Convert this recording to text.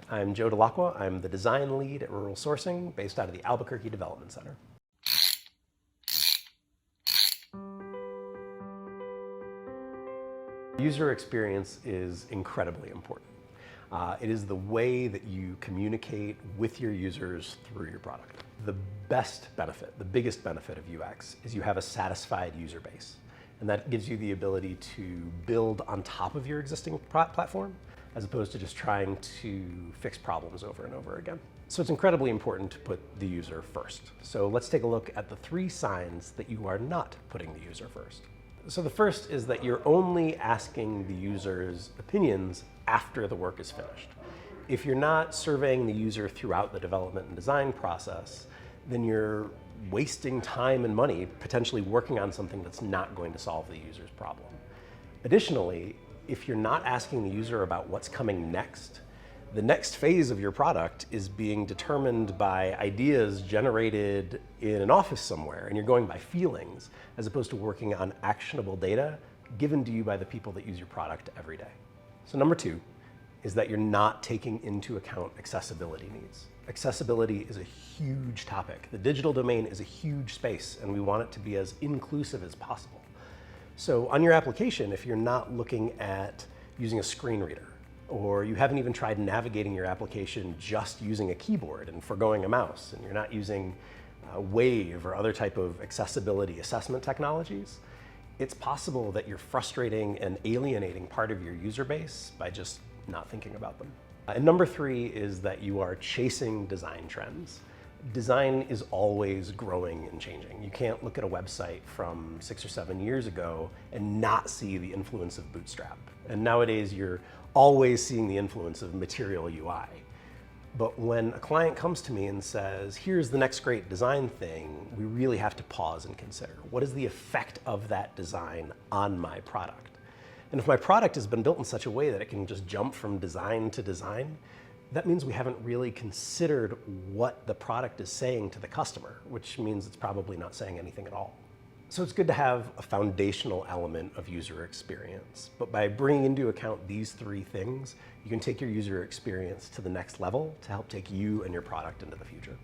I'm Joe Dallacqua. I'm the design lead at Rural Sourcing based out of the Albuquerque Development Center. User experience is incredibly important. It is the way that you communicate with your users through your product. The best benefit, the biggest benefit of UX is you have a satisfied user base. And that gives you the ability to build on top of your existing platform, as opposed to just trying to fix problems over and over again. So it's incredibly important to put the user first. So let's take a look at the 3 signs that you are not putting the user first. So the first is that you're only asking the user's opinions after the work is finished. If you're not surveying the user throughout the development and design process, then you're wasting time and money potentially working on something that's not going to solve the user's problem. Additionally, if you're not asking the user about what's coming next, the next phase of your product is being determined by ideas generated in an office somewhere, and you're going by feelings, as opposed to working on actionable data given to you by the people that use your product every day. So number 2 is that you're not taking into account accessibility needs. Accessibility is a huge topic. The digital domain is a huge space, and we want it to be as inclusive as possible. So on your application, if you're not looking at using a screen reader, or you haven't even tried navigating your application just using a keyboard and forgoing a mouse, and you're not using Wave or other type of accessibility assessment technologies, it's possible that you're frustrating and alienating part of your user base by just not thinking about them. And number 3 is that you are chasing design trends. Design is always growing and changing. You can't look at a website from 6 or 7 years ago and not see the influence of Bootstrap. And nowadays you're always seeing the influence of Material UI. But when a client comes to me and says, here's the next great design thing, we really have to pause and consider, what is the effect of that design on my product? And if my product has been built in such a way that it can just jump from design to design, that means we haven't really considered what the product is saying to the customer, which means it's probably not saying anything at all. So it's good to have a foundational element of user experience, but by bringing into account these 3 things, you can take your user experience to the next level to help take you and your product into the future.